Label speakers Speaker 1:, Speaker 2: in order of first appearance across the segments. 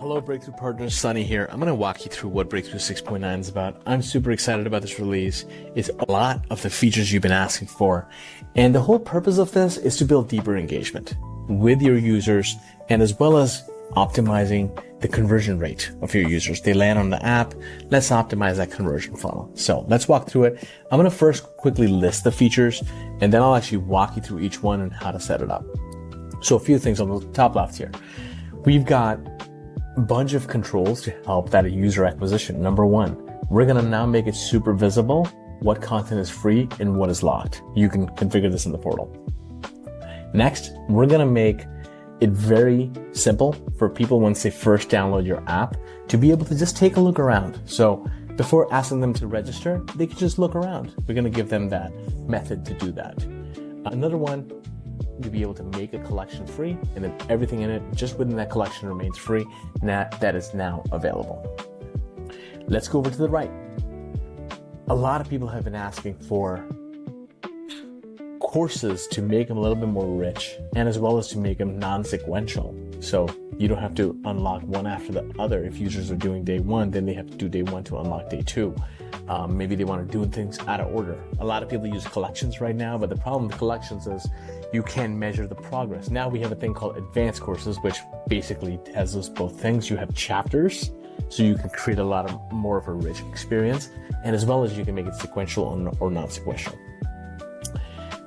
Speaker 1: Hello Breakthrough Partners, Sunny here. I'm going to walk you through what Breakthrough 6.9 is about. I'm super excited about this release. It's a lot of the features you've been asking for. And the whole purpose of this is to build deeper engagement with your users and as well as optimizing the conversion rate of your users. They land on the app. Let's optimize that conversion funnel. So let's walk through it. I'm going to first quickly list the features and then I'll actually walk you through each one and how to set it up. So a few things on the top left here. We've got a bunch of controls to help that user acquisition. Number one, we're going to now make it super visible what content is free and what is locked. You can configure this in the portal. Next, we're going to make it very simple for people once they first download your app to be able to just take a look around. So before asking them to register, they can just look around. We're going to give them that method to do that. Another one, to be able to make a collection free and then everything in it just within that collection remains free. That is now available. Let's go over to the right. A lot of people have been asking for courses to make them a little bit more rich and as well as to make them non-sequential. So you don't have to unlock one after the other. If users are doing day one, then they have to do day one to unlock day two. Maybe they want to do things out of order. A lot of people use collections right now, but the problem with collections is you can't measure the progress. Now we have a thing called advanced courses, which basically has those both things. You have chapters, so you can create a lot of more of a rich experience, and as well as you can make it sequential or non-sequential.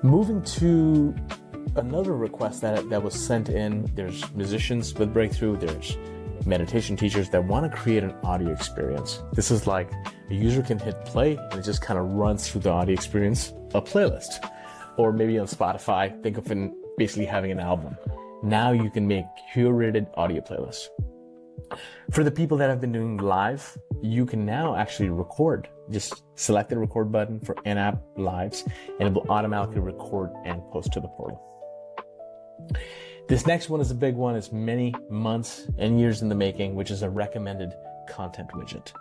Speaker 1: Moving to another request that was sent in, there's musicians with Breakthrough, there's meditation teachers that want to create an audio experience. This is like a user can hit play and it just kind of runs through the audio experience, a playlist, or maybe on Spotify, think of it basically having an album. Now you can make curated audio playlists. For the people that have been doing live, you can now actually record. Just select the record button for in-app lives and it will automatically record and post to the portal. This next one is a big one. It's many months and years in the making, which is a recommended content widget.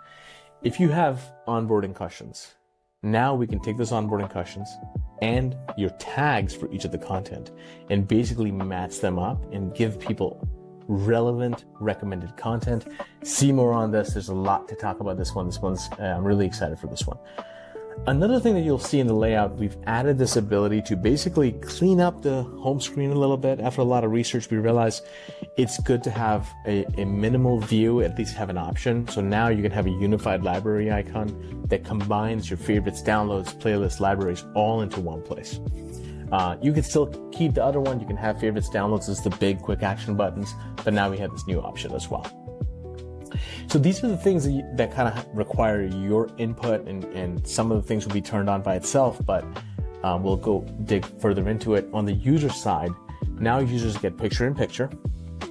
Speaker 1: If you have onboarding questions, now we can take those onboarding questions and your tags for each of the content and basically match them up and give people relevant recommended content. See more on this. There's a lot to talk about this one. I'm really excited for this one. Another thing that you'll see in the layout, we've added this ability to basically clean up the home screen a little bit. After a lot of research, we realized it's good to have a minimal view, at least have an option. So now you can have a unified library icon that combines your favorites, downloads, playlists, libraries all into one place. You can still keep the other one. You can have favorites, downloads as the big quick action buttons, but now we have this new option as well. So these are the things that kind of require your input, and some of the things will be turned on by itself, but we'll go dig further into it. On the user side, now users get picture-in-picture.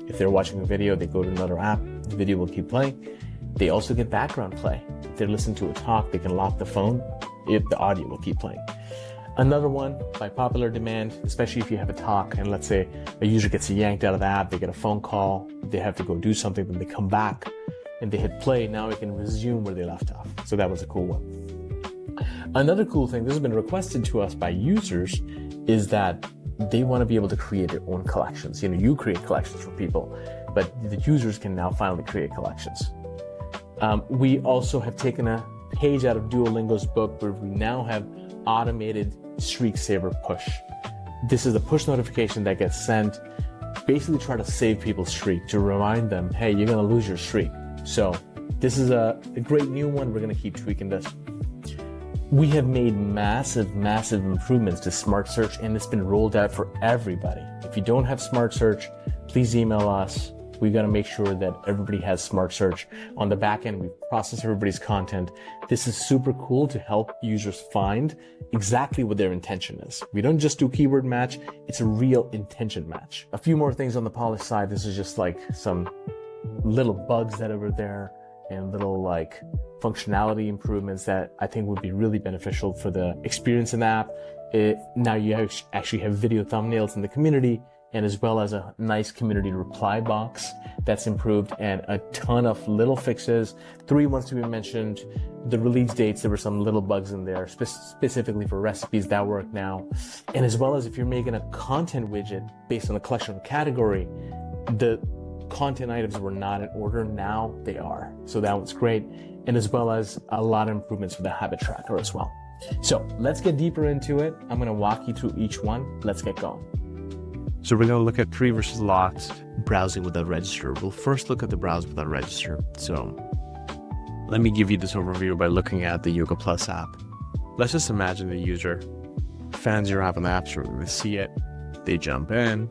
Speaker 1: If they're watching a video, they go to another app, the video will keep playing. They also get background play. If they're listening to a talk, they can lock the phone, the audio will keep playing. Another one, by popular demand, especially if you have a talk and let's say a user gets yanked out of the app, they get a phone call, they have to go do something, then they come back and they hit play, now we can resume where they left off. So that was a cool one. Another cool thing, this has been requested to us by users, is that they want to be able to create their own collections. You create collections for people, but the users can now finally create collections. We also have taken a page out of Duolingo's book where we now have automated streak saver push. This is a push notification that gets sent, basically try to save people's streak, to remind them, hey, you're going to lose your streak. So this is a great new one. We're going to keep tweaking this. We have made massive improvements to Smart Search, and it's been rolled out for everybody. If you don't have Smart Search, please email us. We got to make sure that everybody has Smart Search. On the back end, we process everybody's content. This is super cool to help users find exactly what their intention is. We don't just do keyword match, it's a real intention match. A few more things on the polish side. This is just like some little bugs that are there and little like functionality improvements that I think would be really beneficial for the experience in the app. Now you actually have video thumbnails in the community, and as well as a nice community reply box that's improved, and a ton of little fixes. 3 ones to be mentioned. The release dates, there were some little bugs in there specifically for recipes that work now. And as well as if you're making a content widget based on a collection category, the content items were not in order. Now they are. So that was great. And as well as a lot of improvements for the habit tracker as well. So let's get deeper into it. I'm going to walk you through each one. Let's get going. So we're going to look at pre versus locked browsing without register. We'll first look at the browse without register. So let me give you this overview by looking at the Yoga Plus app. Let's just imagine the user finds your app on the App Store. They see it, they jump in,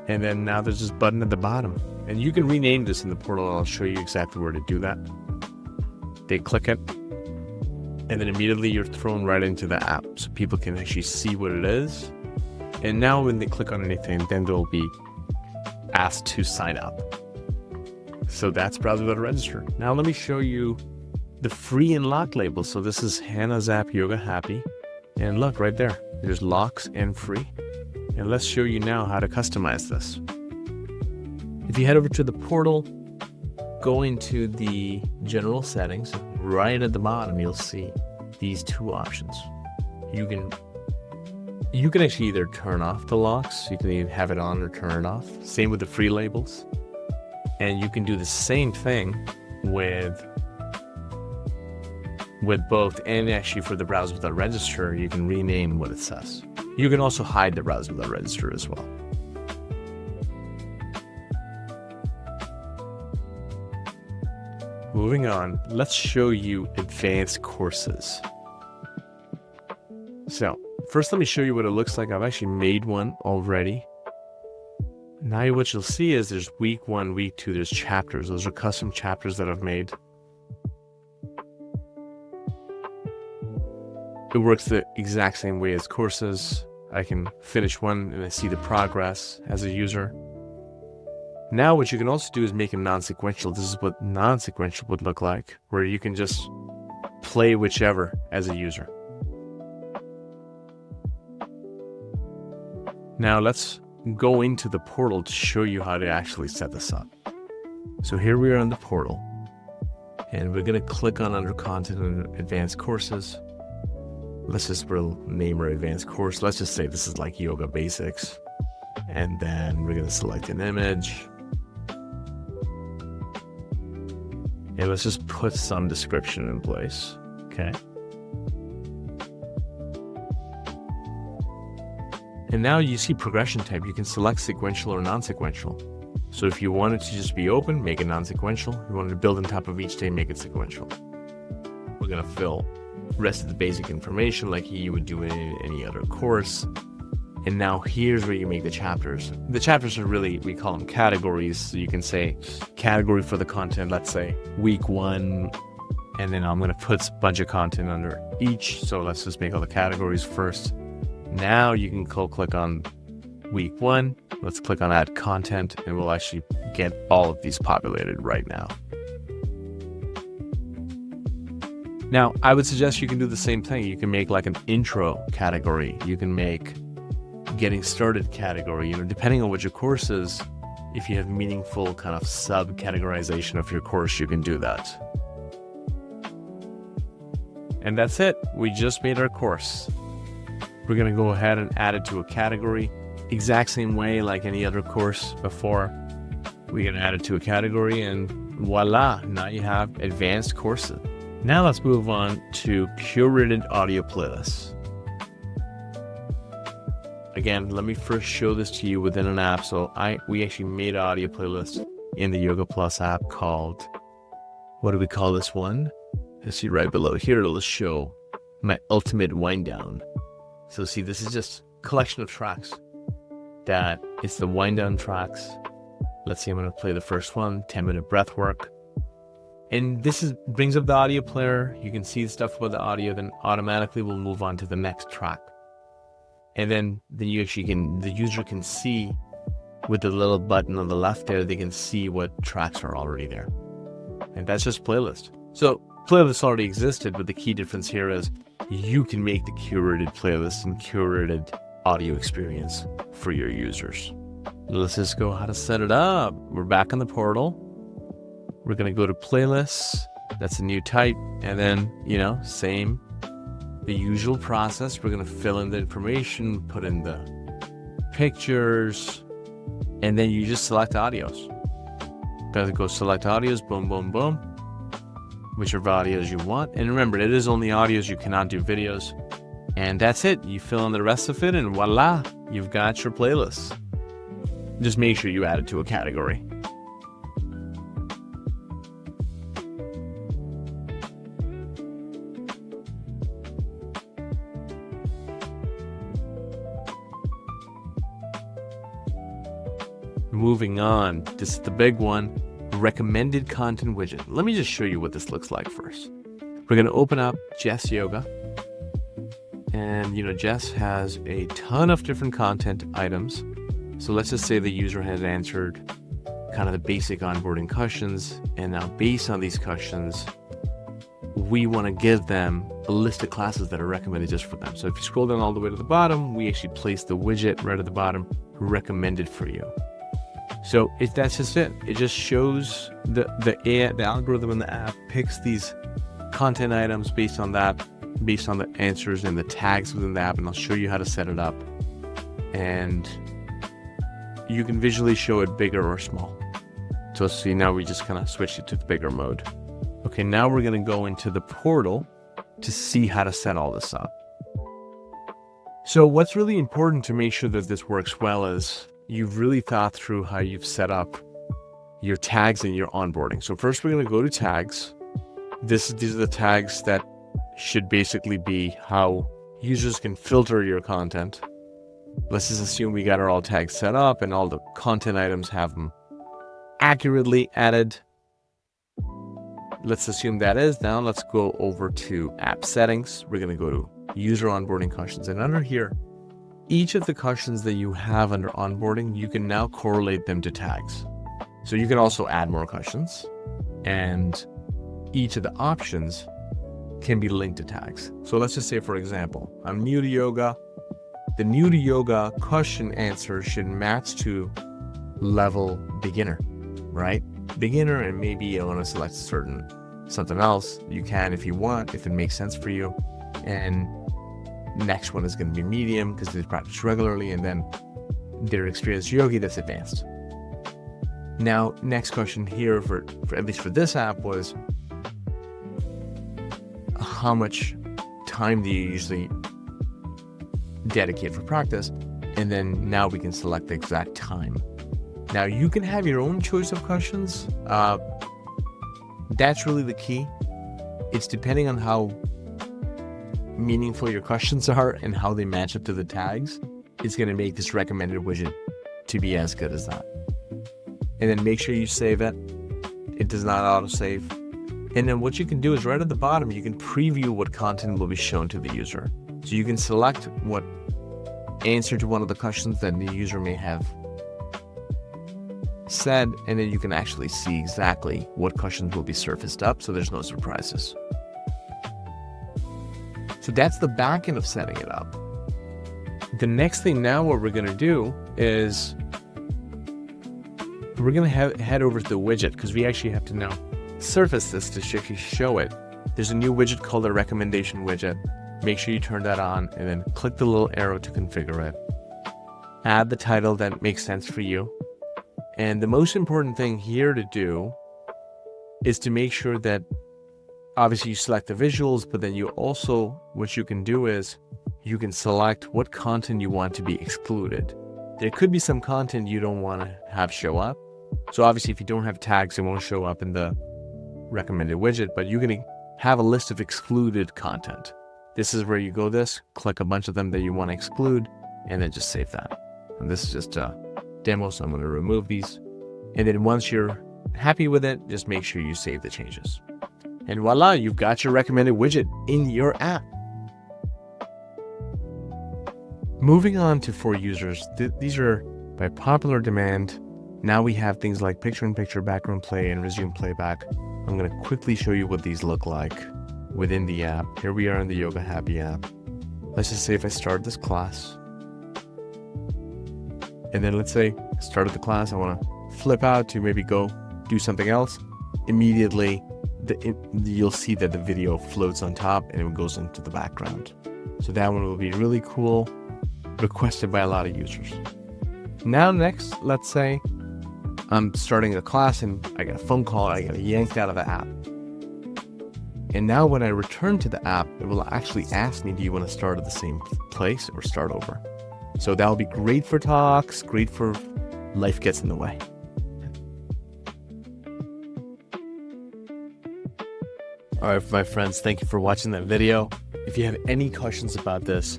Speaker 1: and then now there's this button at the bottom. And you can rename this in the portal, and I'll show you exactly where to do that. They click it, and then immediately you're thrown right into the app, so people can actually see what it is. And now when they click on anything, then they'll be asked to sign up. So that's browse without a register. Now let me show you the free and locked labels. So this is Hannah's app, Yoga Happy. And look right there, there's locks and free. And let's show you now how to customize this. If you head over to the portal, go into the general settings, right at the bottom, you'll see these two options. You can actually either turn off the locks, you can either have it on or turn it off. Same with the free labels. And you can do the same thing with both, and actually for the browse without register, you can rename what it says. You can also hide the browse without register as well. Moving on, let's show you advanced courses. So first, let me show you what it looks like. I've actually made one already. Now what you'll see is there's week 1, week 2, there's chapters. Those are custom chapters that I've made. It works the exact same way as courses. I can finish one and I see the progress as a user. Now what you can also do is make them non-sequential. This is what non-sequential would look like, where you can just play whichever as a user. Now let's go into the portal to show you how to actually set this up. So here we are in the portal, and we're going to click on under content and advanced courses. Let's just name our advanced course. Let's just say this is like yoga basics. And then we're going to select an image. And let's just put some description in place. Okay. And now you see progression type. You can select sequential or non-sequential. So if you want it to just be open, make it non-sequential. If you wanted to build on top of each day, make it sequential. We're going to fill the rest of the basic information like you would do in any other course. And now here's where you make the chapters. The chapters are really, we call them categories. So you can say category for the content, let's say week 1. And then I'm going to put a bunch of content under each. So let's just make all the categories first. Now you can click on week 1. Let's click on add content, and we'll actually get all of these populated right now. Now, I would suggest you can do the same thing. You can make like an intro category. You can make getting started category, depending on what your course is. If you have meaningful kind of sub-categorization of your course, you can do that. And that's it. We just made our course. We're going to go ahead and add it to a category. Exact same way like any other course before. We're going to add it to a category, and voila, now you have advanced courses. Now let's move on to curated audio playlists. Again, let me first show this to you within an app. So we actually made an audio playlist in the Yoga Plus app called, what do we call this one? You see right below here, it'll show my ultimate wind down. So see, this is just a collection of tracks. That it's the wind down tracks. Let's see, I'm going to play the first one, 10-minute breath work. And this brings up the audio player. You can see stuff about the audio, then automatically we'll move on to the next track. And then you actually the user can see with the little button on the left there, they can see what tracks are already there. And that's just playlist. So playlists already existed, but the key difference here is you can make the curated playlist and curated audio experience for your users. Let's just go how to set it up. We're back on the portal. We're going to go to playlists. That's a new type. And then, same, the usual process. We're going to fill in the information, put in the pictures,
Speaker 2: And then you just select audios. Go select audios, boom, boom, boom, whichever audios you want. And remember, it is only audios, you cannot do videos. And that's it. You fill in the rest of it, and voila, you've got your playlist. Just make sure you add it to a category. Moving on, this is the big one, recommended content widget. Let me just show you what this looks like first. We're going to open up Jess Yoga. And, Jess has a ton of different content items. So let's just say the user has answered kind of the basic onboarding questions. And now based on these questions, we want to give them a list of classes that are recommended just for them. So if you scroll down all the way to the bottom, we actually place the widget right at the bottom, recommended for you. So that's just it. It just shows the algorithm in the app picks these content items based on the answers and the tags within the app, and I'll show you how to set it up. And you can visually show it bigger or small. So see, now we just kind of switched it to the bigger mode. Okay, now we're going to go into the portal to see how to set all this up. So what's really important to make sure that this works well is you've really thought through how you've set up your tags and your onboarding. So first we're going to go to tags. These are the tags that should basically be how users can filter your content. Let's just assume we got our all tags set up and all the content items have them accurately added. Let's assume that is. Now let's go over to app settings. We're going to go to user onboarding questions, and under here, each of the questions that you have under onboarding, you can now correlate them to tags. So you can also add more questions, and each of the options can be linked to tags. So let's just say, for example, I'm new to yoga. The new to yoga question answer should match to level beginner, right? Beginner, and maybe you want to select something else. You can if you want, if it makes sense for you. And next one is going to be medium because they practice regularly, and then their experienced yogi, that's advanced. Now, next question here for at least for this app was, how much time do you usually dedicate for practice? And then now we can select the exact time. Now you can have your own choice of questions. That's really the key. It's depending on how meaningful your questions are and how they match up to the tags. It's going to make this recommended widget to be as good as that. And then make sure you save it. It does not autosave. And then what you can do is right at the bottom, you can preview what content will be shown to the user. So you can select what answer to one of the questions that the user may have said, and then you can actually see exactly what questions will be surfaced up, so there's no surprises. So that's the back end of setting it up. The next thing now, what we're going to do is we're going to head over to the widget, because we actually have to now surface this to show it. There's a new widget called the recommendation widget. Make sure you turn that on and then click the little arrow to configure it. Add the title that makes sense for you. And the most important thing here to do is to make sure that obviously you select the visuals, but then you also, what you can do is you can select what content you want to be excluded. There could be some content you don't want to have show up. So obviously if you don't have tags, it won't show up in the recommended widget, but you're going to have a list of excluded content. This is where you go click a bunch of them that you want to exclude, and then just save that. And this is just a demo, so I'm going to remove these. And then once you're happy with it, just make sure you save the changes. And voila, you've got your recommended widget in your app. Moving on to for users, these are by popular demand. Now we have things like picture-in-picture, background play, and resume playback. I'm going to quickly show you what these look like within the app. Here we are in the Yoga Happy app. Let's just say if I start this class, and then let's say I started the class, I want to flip out to maybe go do something else. Immediately, you'll see that the video floats on top and it goes into the background. So that one will be really cool, requested by a lot of users. Now next, let's say I'm starting a class and I get a phone call, I get yanked out of the app. And now when I return to the app, it will actually ask me, do you want to start at the same place or start over? So that'll be great for talks, great for life gets in the way. All right, my friends, thank you for watching that video. If you have any questions about this,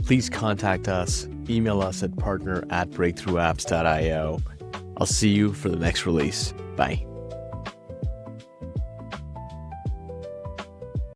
Speaker 2: please contact us. Email us at partner@breakthroughapps.io. I'll see you for the next release. Bye.